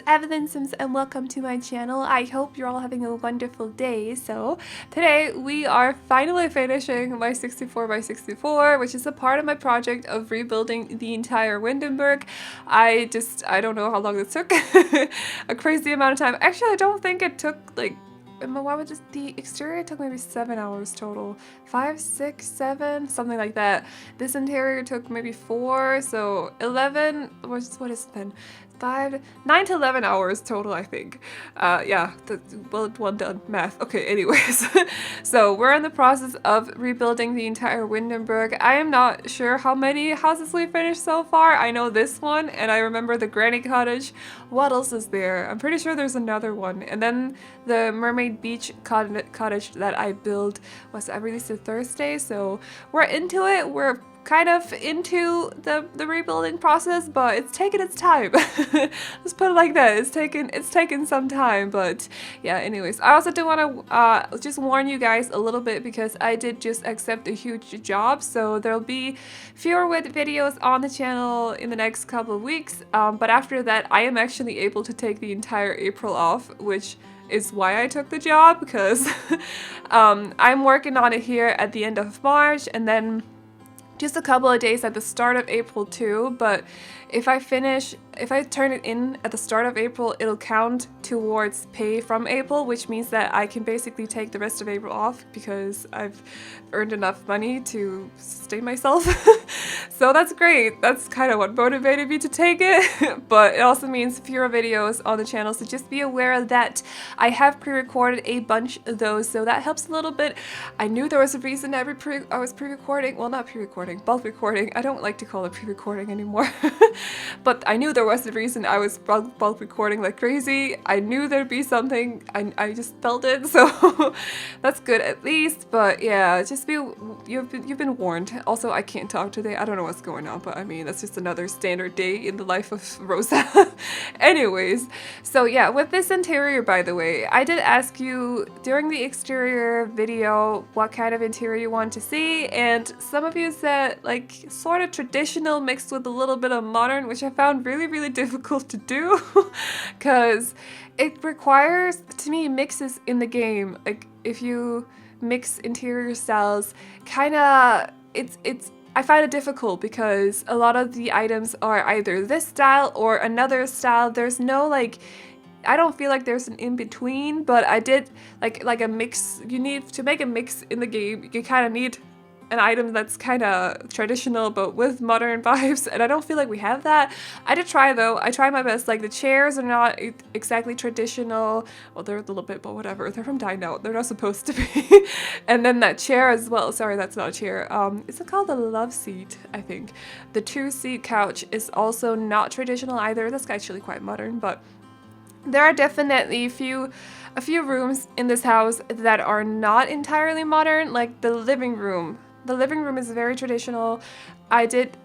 it's Aveline Sims and welcome to my channel. I hope you're all having a wonderful day. So today we are finally finishing my 64 by 64, which is a part of my project of rebuilding the entire Windenburg. I don't know how long this took. A crazy amount of time. Actually, I don't think it took like the exterior took maybe 7 hours total. 5, 6, 7, something like that. This interior took maybe 4, so 11, what is it then? 9 to 11 hours total, I think. Yeah, well done math. Okay, anyways. So we're in the process of rebuilding the entire Windenburg. I am not sure how many houses we finished so far. I know this one, and I remember the granny cottage. What else is there? I'm pretty sure there's another one. And then the Mermaid Beach cottage that I built I released it Thursday, so we're into it. We're kind of into the rebuilding process, but it's taken its time. Let's put it like that. It's taken some time, but yeah, anyways. I also do want to just warn you guys a little bit because I did just accept a huge job, so there'll be fewer videos on the channel in the next couple of weeks, but after that I am actually able to take the entire April off, which is why I took the job, because I'm working on it here at the end of March and then just a couple of days at the start of April too, but if I turn it in at the start of April, it'll count towards pay from April, which means that I can basically take the rest of April off because I've earned enough money to sustain myself. So that's great. That's kind of what motivated me to take it. But it also means fewer videos on the channel, so just be aware that I have pre-recorded a bunch of those, so that helps a little bit. I knew there was a reason I was pre-recording. Well, not pre-recording, bulk recording. I don't like to call it pre-recording anymore. But I knew there was a reason I was bulk recording like crazy. I knew there'd be something. I just felt it, so that's good at least. But yeah, just you've been warned. Also, I can't talk today. I don't know what's going on, but I mean, that's just another standard day in the life of Rosa. Anyways, so yeah, with this interior, by the way, I did ask you during the exterior video what kind of interior you want to see, and some of you said like sort of traditional mixed with a little bit of modern, which I found really difficult to do because it requires, to me, mixes in the game. Like if you mix interior styles, I find it difficult because a lot of the items are either this style or another style. There's no I don't feel like there's an in-between, but I did like a mix. You need to make a mix in the game. You kind of need an item that's kind of traditional but with modern vibes, and I don't feel like we have that. I did try though. I tried my best. Like the chairs are not exactly traditional. Well, they're a little bit, but whatever. They're from Dine Out. They're not supposed to be. And then that chair as well. Sorry, that's not a chair. Is it called the love seat? I think. The 2-seat couch is also not traditional either. That's actually quite modern, but there are definitely a few rooms in this house that are not entirely modern, like the living room. The living room is very traditional. I did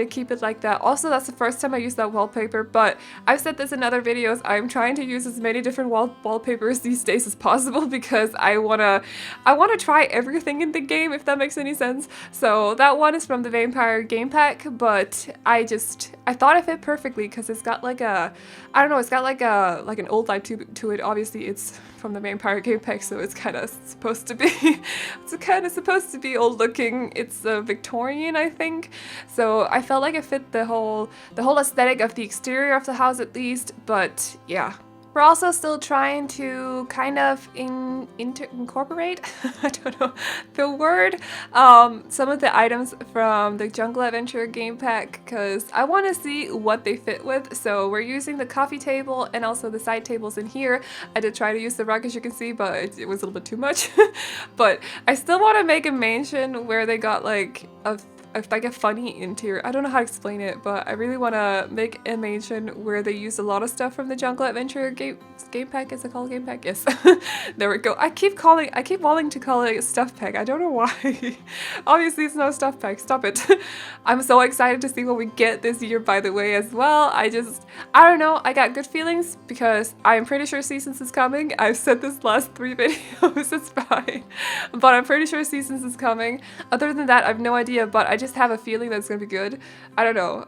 keep it like that. Also, that's the first time I used that wallpaper, but I've said this in other videos, I'm trying to use as many different wallpapers these days as possible because I wanna try everything in the game, if that makes any sense. So that one is from the Vampire game pack, but I thought it fit perfectly because it's got like an old light to it. Obviously it's from the Vampire game pack, so it's kind of supposed to be old looking. It's Victorian, I think. So I felt like it fit the whole aesthetic of the exterior of the house at least, but yeah. We're also still trying to kind of incorporate, I don't know the word, some of the items from the Jungle Adventure game pack because I want to see what they fit with. So we're using the coffee table and also the side tables in here. I did try to use the rug, as you can see, but it was a little bit too much. But I still want to make a mansion where they got like a funny interior. I don't know how to explain it, but I really want to make a mansion where they use a lot of stuff from the Jungle Adventure game pack. Is it called game pack? Yes. There we go. I keep wanting to call it a stuff pack. I don't know why. Obviously it's not a stuff pack. Stop it. I'm so excited to see what we get this year, by the way, as well. I don't know. I got good feelings because I'm pretty sure Seasons is coming. I've said this last 3 videos. It's fine. But I'm pretty sure Seasons is coming. Other than that, I have no idea, but I just have a feeling that it's gonna be good. I don't know.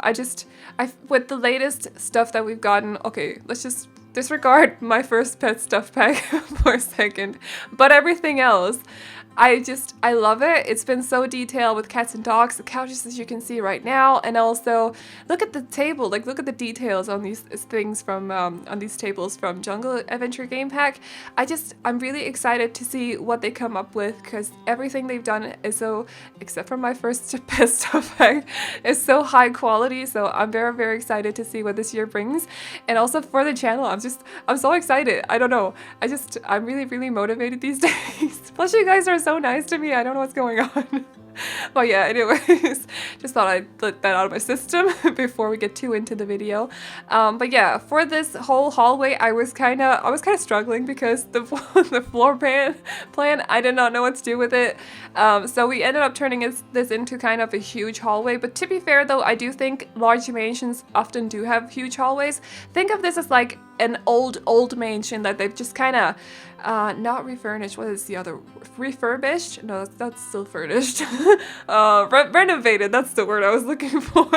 With the latest stuff that we've gotten, okay, let's just disregard my first pet stuff pack for a second, but everything else, I love it. It's been so detailed with cats and dogs, the couches as you can see right now, and also look at the table, like look at the details on these things from, on these tables from Jungle Adventure Game Pack. I'm really excited to see what they come up with, because everything they've done is so, except for my first pet stuff pack, is so high quality, so I'm very, very excited to see what this year brings. And also for the channel, I'm so excited. I don't know. I'm really, really motivated these days. Plus you guys are so nice to me. I don't know what's going on. But yeah, anyways, just thought I'd let that out of my system before we get too into the video. But yeah, for this whole hallway, I was kind of struggling because the floor plan, I did not know what to do with it. So we ended up turning this into kind of a huge hallway. But to be fair though, I do think large mansions often do have huge hallways. Think of this as like an old mansion that they've just kind of not refurnished. What is the other? Refurbished? No, that's still furnished. Renovated. That's the word I was looking for.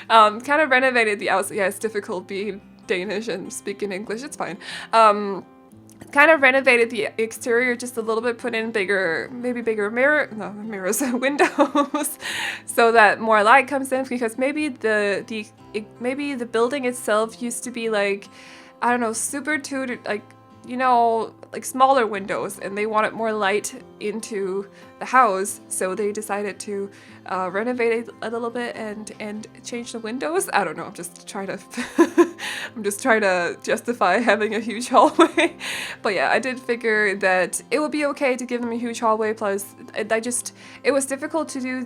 Kind of renovated the outside. Yeah, it's difficult being Danish and speaking English. It's fine. Kind of renovated the exterior just a little bit, put in maybe bigger mirrors, windows, so that more light comes in, because maybe the building itself used to be like, I don't know, super tudor, like, you know, like smaller windows, and they wanted more light into the house, so they decided to renovate it a little bit and change the windows. I don't know, I'm just trying to justify having a huge hallway. But yeah, I did figure that it would be okay to give them a huge hallway, plus it was difficult to do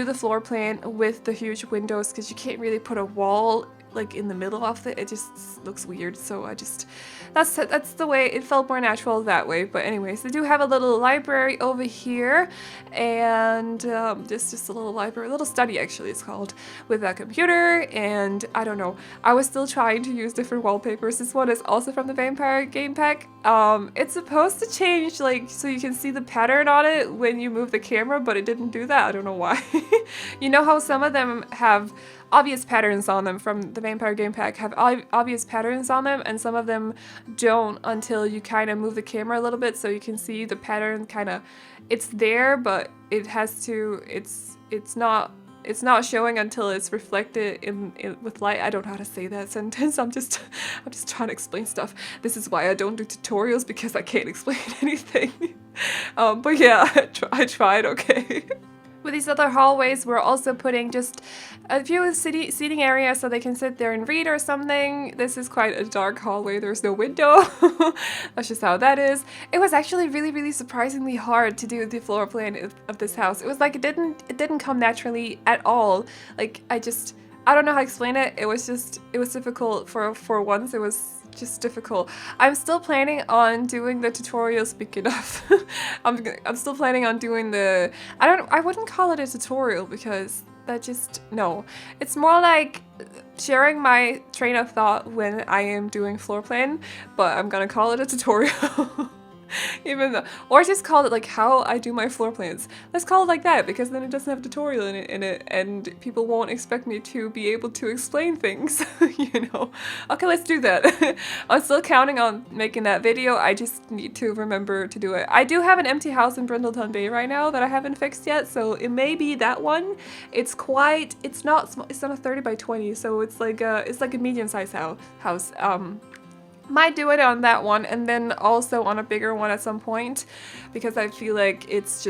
the floor plan with the huge windows, because you can't really put a wall like in the middle of it. It just looks weird, so that's the way it felt, more natural that way. But anyways, they do have a little library over here, and just a little library, a little study actually it's called, with a computer. And I don't know, I was still trying to use different wallpapers. This one is also from the Vampire Game Pack. It's supposed to change, like, so you can see the pattern on it when you move the camera, but it didn't do that. I don't know why. You know how some of them have obvious patterns on them, from the Vampire Game Pack have obvious patterns on them, and some of them don't until you kind of move the camera a little bit, so you can see the pattern kind of, it's there, but it's not showing until it's reflected with light. I don't know how to say that sentence. I'm just trying to explain stuff. This is why I don't do tutorials, because I can't explain anything. But yeah, I tried, okay. With these other hallways, we're also putting just a few seating areas so they can sit there and read or something. This is quite a dark hallway. There's no window. That's just how that is. It was actually really, really surprisingly hard to do the floor plan of this house. It was like it didn't come naturally at all. Like I don't know how to explain it. It was difficult for once. It was just difficult. I'm still planning on doing the tutorial, speaking of. I'm still planning on doing the, I wouldn't call it a tutorial, because no. It's more like sharing my train of thought when I am doing floor plan, but I'm gonna call it a tutorial. Even though, or just call it like how I do my floor plans. Let's call it like that, because then it doesn't have a tutorial in it, and people won't expect me to be able to explain things, you know. Okay, let's do that. I'm still counting on making that video. I just need to remember to do it. I do have an empty house in Brindleton Bay right now that I haven't fixed yet, so it may be that one. It's not small, it's not a 30 by 20, so it's like a medium-sized house. Might do it on that one, and then also on a bigger one at some point, because I feel like it's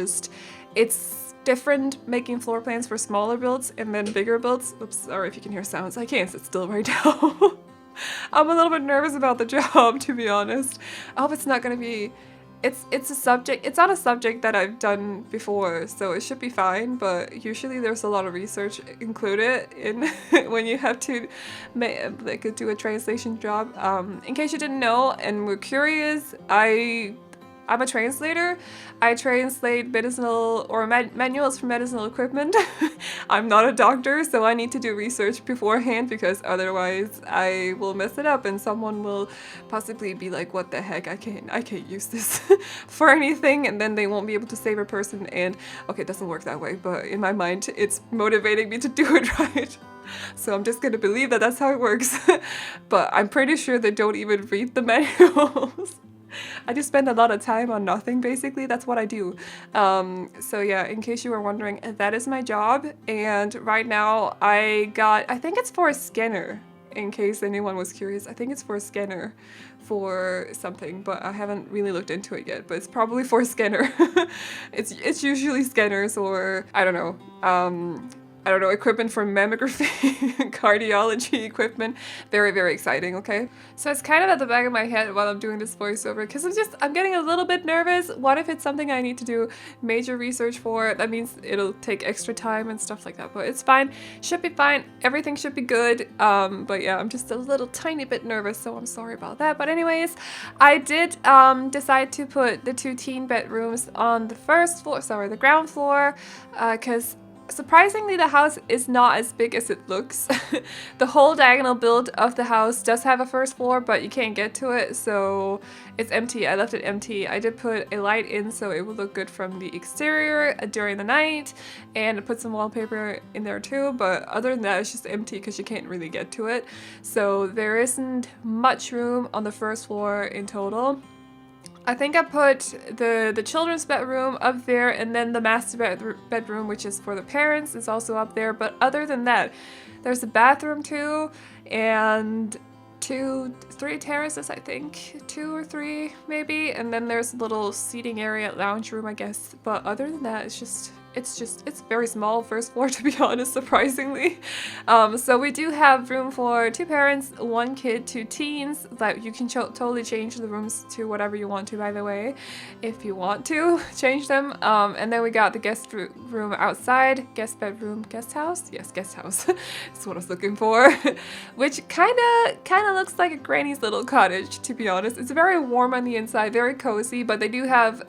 different making floor plans for smaller builds and then bigger builds. Oops, sorry if you can hear sounds. I can't sit still right now. I'm a little bit nervous about the job, to be honest. I hope it's not gonna be, it's not a subject that I've done before, so it should be fine, but usually there's a lot of research included in when you have to do a translation job. In case you didn't know and were curious, I I'm a translator. I translate medicinal or manuals for medicinal equipment. I'm not a doctor, so I need to do research beforehand because otherwise I will mess it up and someone will possibly be like, what the heck, I can't use this for anything, and then they won't be able to save a person. And okay, it doesn't work that way, but in my mind it's motivating me to do it right. So I'm just gonna believe that that's how it works. But I'm pretty sure they don't even read the manuals. I just spend a lot of time on nothing, basically. That's what I do. So yeah, in case you were wondering, that is my job. And right now I think it's for a scanner, in case anyone was curious. I think it's for a scanner for something, but I haven't really looked into it yet, but it's probably for a scanner. It's usually scanners or I don't know, equipment for mammography, cardiology equipment. Very, very exciting, okay? So it's kind of at the back of my head while I'm doing this voiceover, because I'm getting a little bit nervous. What if it's something I need to do major research for? That means it'll take extra time and stuff like that, but it's fine. Should be fine. Everything should be good. But yeah, I'm just a little tiny bit nervous, so I'm sorry about that. But anyways, I did decide to put the 2 teen bedrooms on the ground floor, because surprisingly, the house is not as big as it looks. The whole diagonal build of the house does have a first floor, but you can't get to it, so it's empty. I left it empty. I did put a light in so it would look good from the exterior during the night, and I put some wallpaper in there too, but other than that, it's just empty because you can't really get to it. So there isn't much room on the first floor in total. I think I put the children's bedroom up there, and then the master bedroom, which is for the parents, is also up there. But other than that, there's a bathroom too, and 3 terraces, I think. 2 or 3 maybe. And then there's a little seating area, lounge room, I guess. But other than that, it's very small first floor, to be honest, surprisingly. So we do have room for 2 parents, 1 kid, 2 teens. That you can totally change the rooms to whatever you want to, by the way, if you want to change them. And then we got the guest room outside, guest bedroom, guest house. Yes, guest house. That's what I was looking for. Which kind of looks like a granny's little cottage, to be honest. It's very warm on the inside, very cozy. But they do have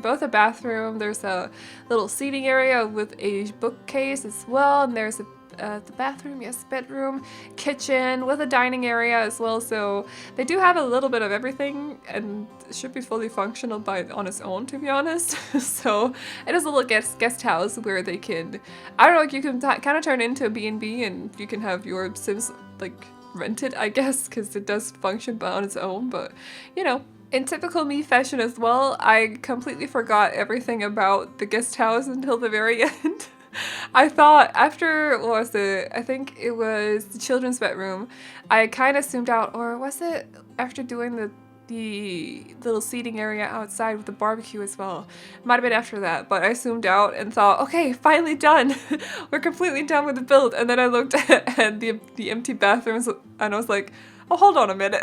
both a bathroom. There's a little seating area with a bookcase as well, and there's the bathroom, yes, bedroom, kitchen with a dining area as well. So they do have a little bit of everything, and it should be fully functional on its own, to be honest. So it is a little guest house where they can, I don't know, you can kind of turn into a B&B, and you can have your Sims like rented, I guess, because it does function on its own. But you know, in typical me fashion as well, I completely forgot everything about the guest house until the very end. I thought after, what was it? I think it was the children's bedroom. I kind of zoomed out, or was it after doing the little seating area outside with the barbecue as well? Might have been after that, but I zoomed out and thought, okay, finally done. We're completely done with the build. And then I looked at the empty bathrooms, and I was like, oh, hold on a minute.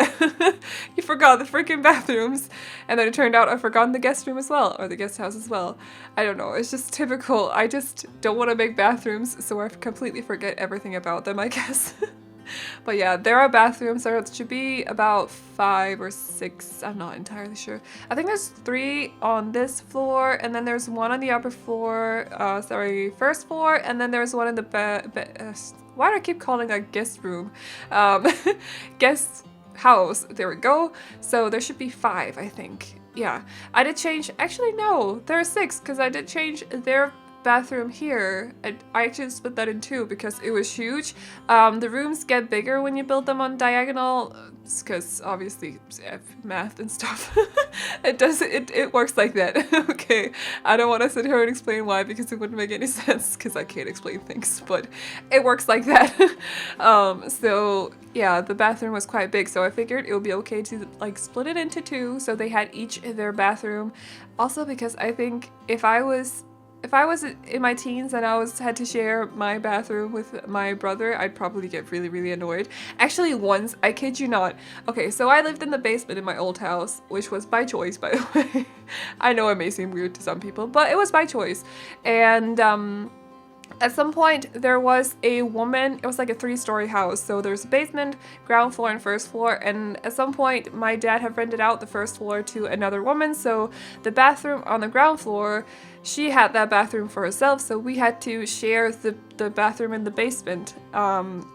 You forgot the freaking bathrooms. And then it turned out I forgot the guest room as well, or the guest house as well. I don't know, it's just typical. I just don't want to make bathrooms, so I completely forget everything about them, I guess. But yeah, there are bathrooms. There should be about 5 or 6. I'm not entirely sure. I think there's 3 on this floor, and then there's 1 on the upper floor, first floor, and then there's 1 in the why do I keep calling it guest room? Guest house. There we go. So there should be 5, I think. Yeah. I did change. Actually, no. There are 6 because I did change their bathroom here. I actually split that in 2 because it was huge. The rooms get bigger when you build them on diagonal, because obviously math and stuff. It works like that. Okay, I don't want to sit here and explain why, because it wouldn't make any sense, because I can't explain things, but it works like that. So yeah, the bathroom was quite big, so I figured it would be okay to like split it into 2 so they had each their bathroom. Also because I think if I was in my teens and I had to share my bathroom with my brother, I'd probably get really, really annoyed. Actually, once, I kid you not. Okay, so I lived in the basement in my old house, which was by choice, by the way. I know it may seem weird to some people, but it was by choice. And At some point, there was a woman, it was like a 3-story house, so there's a basement, ground floor, and first floor, and at some point, my dad had rented out the first floor to another woman, so the bathroom on the ground floor, she had that bathroom for herself, so we had to share the bathroom in the basement,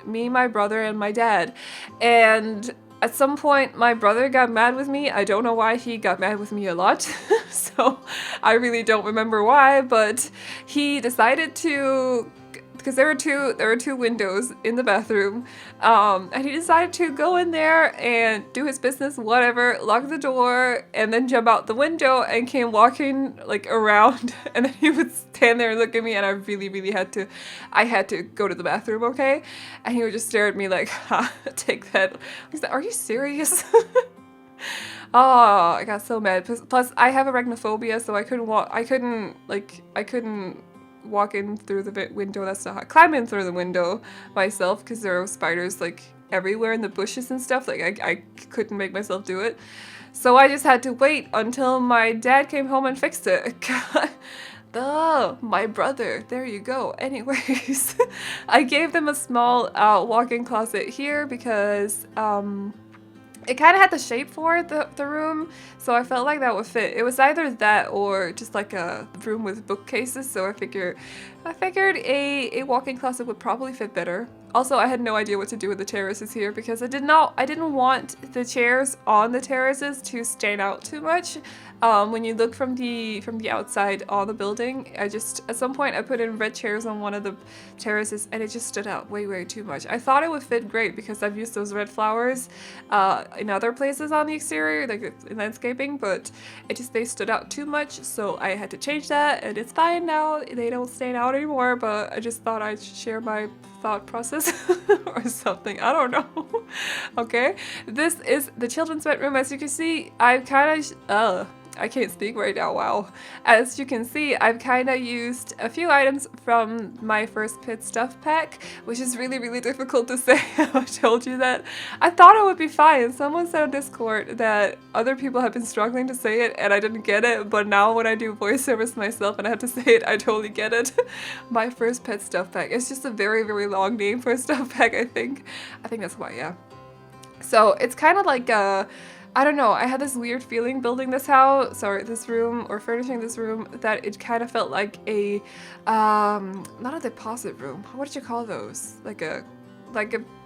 me, my brother, and my dad, and at some point, my brother got mad with me. I don't know why he got mad with me a lot, so I really don't remember why, but he decided to, because there were two windows in the bathroom, and he decided to go in there and do his business, whatever, lock the door, and then jump out the window and came walking like around, and then he would stand there and look at me, and I really had to go to the bathroom, okay? And he would just stare at me like, ha, take that. I was like, are you serious? Oh, I got so mad. Plus, I have arachnophobia, so I couldn't walk in through the window. That's not how, climb in through the window myself, because there are spiders like everywhere in the bushes and stuff. Like I couldn't make myself do it, so I just had to wait until my dad came home and fixed it. God, my brother, there you go. Anyways, I gave them a small walk-in closet here because it kind of had the shape for the room, so I felt like that would fit. It was either that or just like a room with bookcases, so I figured a walk-in closet would probably fit better. Also, I had no idea what to do with the terraces here because I didn't want the chairs on the terraces to stand out too much. When you look from the outside on the building, at some point I put in red chairs on one of the terraces and it just stood out way too much. I thought it would fit great because I've used those red flowers in other places on the exterior, like in landscaping, but they stood out too much, so I had to change that, and it's fine now. They don't stand out anymore, but I just thought I'd share my thought process or something. I don't know. Okay, this is the children's bedroom. As you can see, I've kind of I can't speak right now, wow. As you can see, I've kind of used a few items from my first pit stuff pack, which is really difficult to say. I told you that. I thought it would be fine. Someone said on Discord that other people have been struggling to say it and I didn't get it, but now when I do voiceovers myself and I have to say it, I totally get it. My first pet stuff pack. It's just a very long name for a stuff pack, I think. I think that's why, yeah. So it's kind of like I don't know, I had this weird feeling building this room, or furnishing this room, that it kind of felt like a, not a deposit room. What did you call those? Like a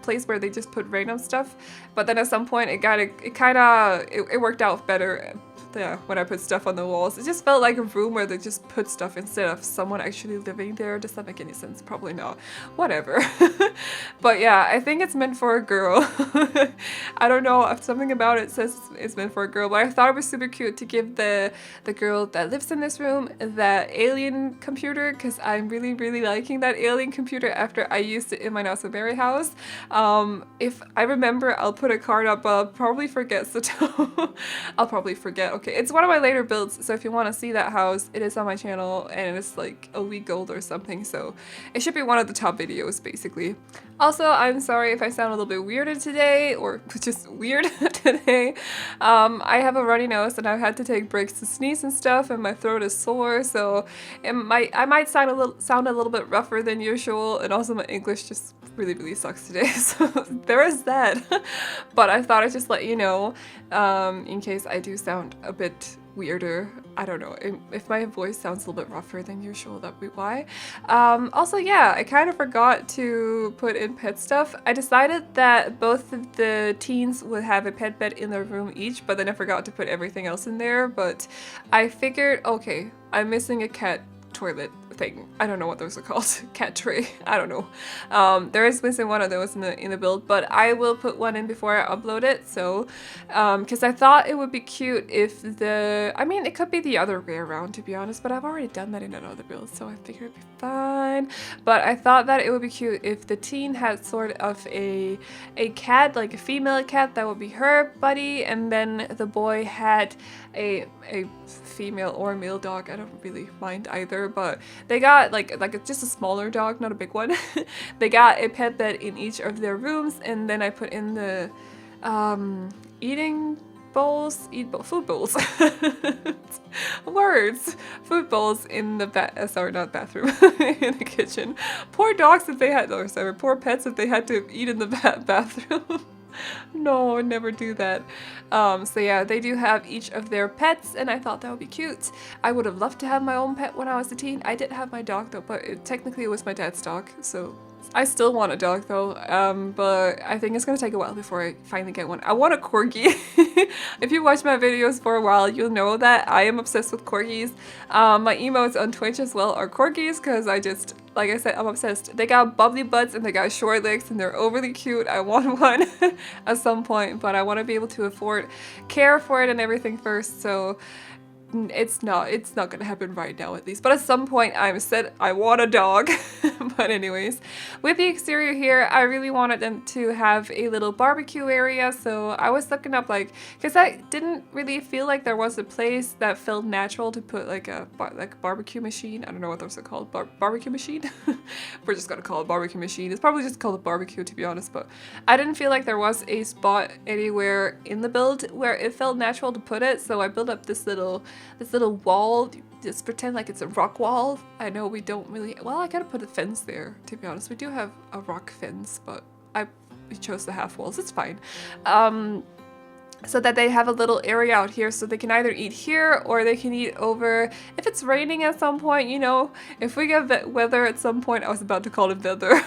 place where they just put random stuff. But then at some point it worked out better. Yeah, when I put stuff on the walls. It just felt like a room where they just put stuff instead of someone actually living there. Does that make any sense? Probably not. Whatever. But yeah, I think it's meant for a girl. I don't know if something about it says it's meant for a girl, but I thought it was super cute to give the girl that lives in this room that alien computer, because I'm really liking that alien computer after I used it in my Not So Merry house. If I remember, I'll put a card up, but I'll probably forget, so I'll probably forget. Okay, it's one of my later builds, so if you want to see that house, it is on my channel, and it's like a week old or something, so it should be one of the top videos, basically. Also, I'm sorry if I sound a little bit weirded today, or just weird today. I have a runny nose, and I've had to take breaks to sneeze and stuff, and my throat is sore, so I might sound a little bit rougher than usual, and also my English just really sucks today, so there is that. But I thought I'd just let you know, in case I do sound a bit weirder. I don't know, if my voice sounds a little bit rougher than usual, that'd be why. Also, yeah, I kind of forgot to put in pet stuff. I decided that both of the teens would have a pet bed in their room each, but then I forgot to put everything else in there. But I figured, okay, I'm missing a cat toilet thing. I don't know what those are called. Cat tray. I don't know. There is missing one of those in the build, but I will put one in before I upload it. So, because I thought it would be cute if it could be the other way around, to be honest, but I've already done that in another build, so I figured it'd be fine. But I thought that it would be cute if the teen had sort of a cat, like a female cat that would be her buddy, and then the boy had a female or male dog. I don't really mind either, but they got like just a smaller dog, not a big one. They got a pet bed in each of their rooms, and then I put in the food bowls. Words. Food bowls in the sorry, not bathroom, in the kitchen. Poor dogs if they had, or sorry, poor pets if they had to eat in the bathroom. No, I would never do that. So yeah, they do have each of their pets, and I thought that would be cute. I would have loved to have my own pet when I was a teen. I did have my dog though, but technically it was my dad's dog, so I still want a dog though, but I think it's gonna take a while before I finally get one. I want a corgi. If you watch my videos for a while, you'll know that I am obsessed with corgis. My emotes on Twitch as well are corgis because I just, like I said, I'm obsessed. They got bubbly butts and they got short legs and they're overly cute. I want one at some point, but I want to be able to afford care for it and everything first, so it's not gonna happen right now at least, but at some point I'm said I want a dog. But anyways, with the exterior here, I really wanted them to have a little barbecue area, so I was looking up like, because I didn't really feel like there was a place that felt natural to put like a barbecue machine. I don't know what those are called, barbecue machine. We're just gonna call it barbecue machine. It's probably just called a barbecue to be honest, but I didn't feel like there was a spot anywhere in the build where it felt natural to put it, so I built up this little wall. Just pretend like it's a rock wall. I know we don't really, well, I gotta put a fence there to be honest. We do have a rock fence, but we chose the half walls. It's fine. So that they have a little area out here so they can either eat here or they can eat over. If it's raining at some point, you know, if we get weather at some point, I was about to call it weather.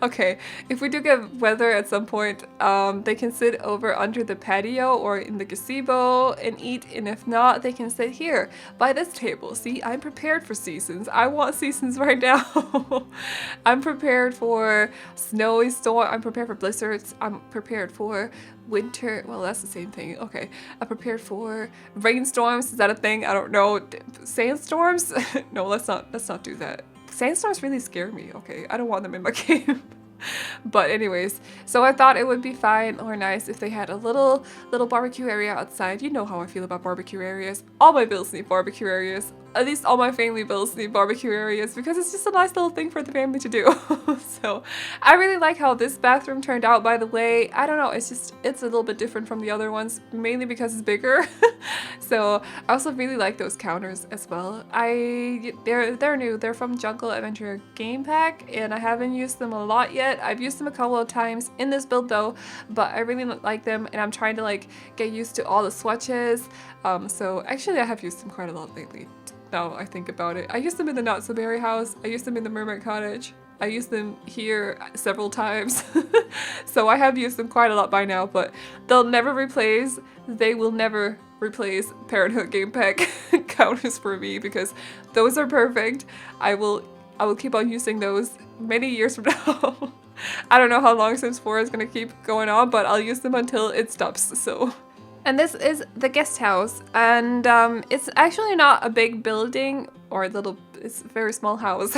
Okay, if we do get weather at some point, they can sit over under the patio or in the gazebo and eat, and if not, they can sit here by this table. See, I'm prepared for seasons. I want seasons right now. I'm prepared for snowy storm. I'm prepared for blizzards. I'm prepared for winter. Well, that's the same thing. Okay, I'm prepared for rainstorms. Is that a thing? I don't know. Sandstorms? No, let's not do that. Sandstorms really scare me. Okay, I don't want them in my game. But anyways, so I thought it would be fine or nice if they had a little barbecue area outside. You know how I feel about barbecue areas. All my builds need barbecue areas. At least all my family builds need barbecue areas because it's just a nice little thing for the family to do. So I really like how this bathroom turned out, by the way. I don't know, it's a little bit different from the other ones, mainly because it's bigger. So I also really like those counters as well. They're new. They're from Jungle Adventure Game Pack, and I haven't used them a lot yet. I've used them a couple of times in this build though, but I really like them, and I'm trying to like get used to all the swatches. So actually I have used them quite a lot lately. Now I think about it. I used them in the Not So Berry house. I used them in the Mermaid Cottage. I used them here several times. So I have used them quite a lot by now, but they will never replace Parenthood Game Pack counters for me because those are perfect. I will keep on using those many years from now. I don't know how long Sims 4 is gonna keep going on, but I'll use them until it stops, so. And this is the guest house, and it's actually not a big building or it's a very small house,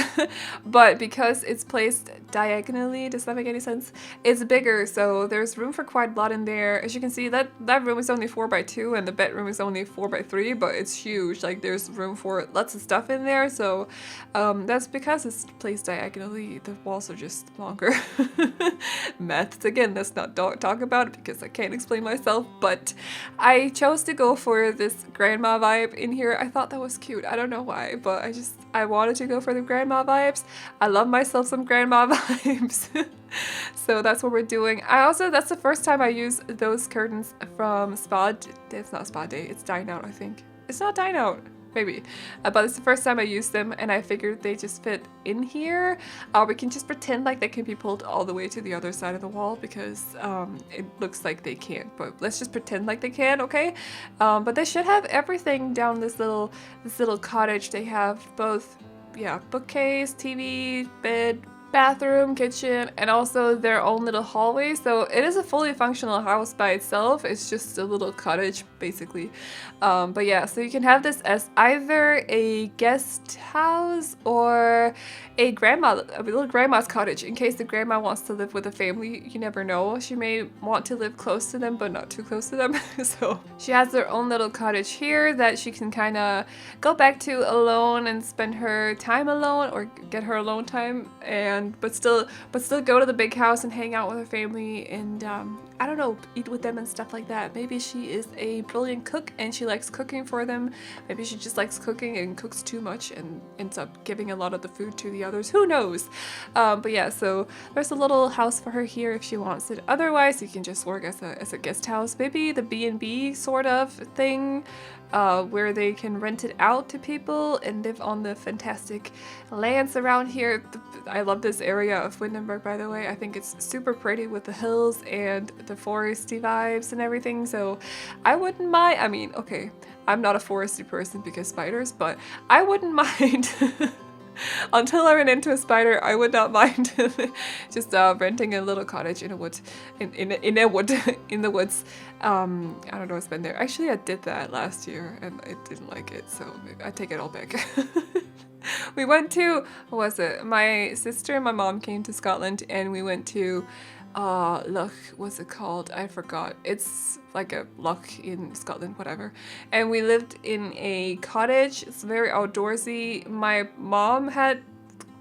but because it's placed diagonally, does that make any sense? It's bigger, so there's room for quite a lot in there. As you can see, that room is only 4x2 and the bedroom is only 4x3, but it's huge. Like there's room for lots of stuff in there, so that's because it's placed diagonally. The walls are just longer. Maths again, let's not talk about it because I can't explain myself, but I chose to go for this grandma vibe in here. I thought that was cute. I don't know why, but I wanted to go for the grandma vibes. I love myself some grandma vibes. So that's what we're doing. That's the first time I use those curtains from it's not Spa Day, it's Dine Out, I think. It's not Dine Out. Maybe. But it's the first time I used them, and I figured they just fit in here. We can just pretend like they can be pulled all the way to the other side of the wall because it looks like they can't, but let's just pretend like they can, okay? But they should have everything down this little cottage. They have both, yeah, bookcase, TV, bed, bathroom, kitchen, and also their own little hallway. So it is a fully functional house by itself. It's just a little cottage basically. But yeah, so you can have this as either a guest house or a little grandma's cottage in case the grandma wants to live with a family. You never know, she may want to live close to them but not too close to them. So she has their own little cottage here that she can kind of go back to alone and spend her time alone or get her alone time, and but still go to the big house and hang out with her family. And I don't know, eat with them and stuff like that. Maybe she is a brilliant cook and she likes cooking for them. Maybe she just likes cooking and cooks too much and ends up giving a lot of the food to the others. Who knows? But yeah, so there's a little house for her here if she wants it. Otherwise, you can just work as a guest house. Maybe the B&B sort of thing, where they can rent it out to people and live on the fantastic lands around here. I love this area of Windenburg, by the way. I think it's super pretty with the hills and the foresty vibes and everything, so I wouldn't mind. I mean, okay, I'm not a foresty person because spiders, but I wouldn't mind. Until I ran into a spider, I would not mind just renting a little cottage in a wood, in the woods. I don't know what's been there. Actually, I did that last year and I didn't like it, so maybe I take it all back. We went to, what was it? My sister and my mom came to Scotland and we went to loch, what's it called? I forgot. It's like a loch in Scotland, whatever. And we lived in a cottage. It's very outdoorsy. My mom had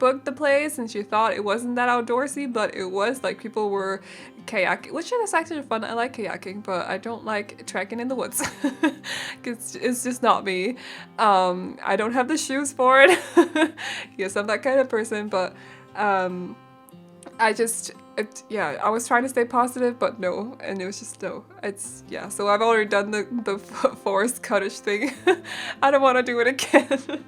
booked the place and she thought it wasn't that outdoorsy, but it was. Like, people were kayaking, which is actually fun. I like kayaking, but I don't like trekking in the woods because it's just not me. I don't have the shoes for it. Yes, I'm that kind of person, but yeah, I was trying to stay positive, but no, and it was just no. It's, yeah, so I've already done the forest cottage thing. I don't want to do it again.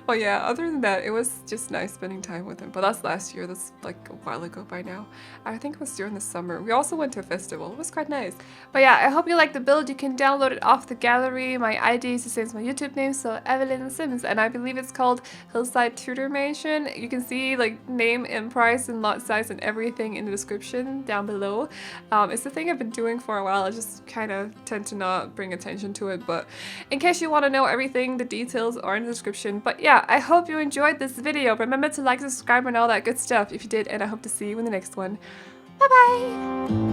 Well, yeah, other than that, it was just nice spending time with him. But that's last year. That's like a while ago by now. I think it was during the summer. We also went to a festival. It was quite nice. But yeah, I hope you like the build. You can download it off the gallery. My ID is the same as my YouTube name, so Aveline Sims. And I believe it's called Hillside Tudor Mansion. You can see like name and price and lot size and everything in the description down below. It's the thing I've been doing for a while. I just kind of tend to not bring attention to it. But in case you want to know everything, the details are in the description. But yeah, I hope you enjoyed this video. Remember to like, subscribe, and all that good stuff if you did, and I hope to see you in the next one. Bye bye!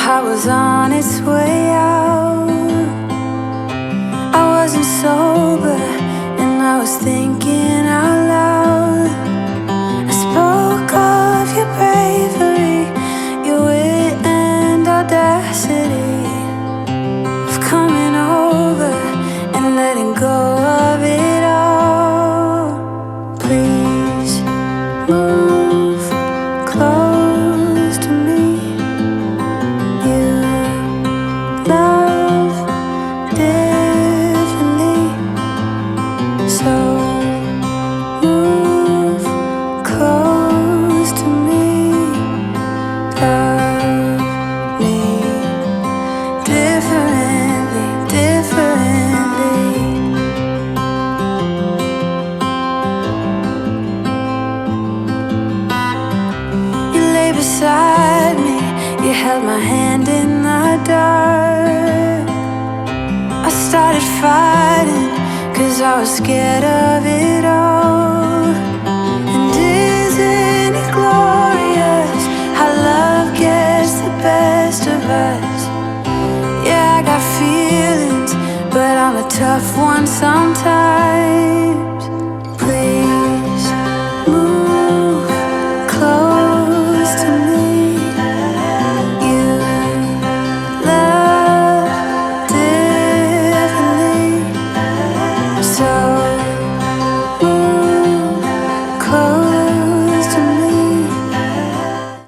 I was on its way out. I wasn't sober and I was thinking out loud. I spoke of your bravery, your wit and audacity, of coming over and letting go of it all. Please move close to me. Love differently, so move close to me. Love me differently, differently. You lay beside me, you held my hand in the dark. I started fighting, 'cause I was scared of it all. And isn't it glorious how love gets the best of us? Yeah, I got feelings, but I'm a tough I've won sometimes.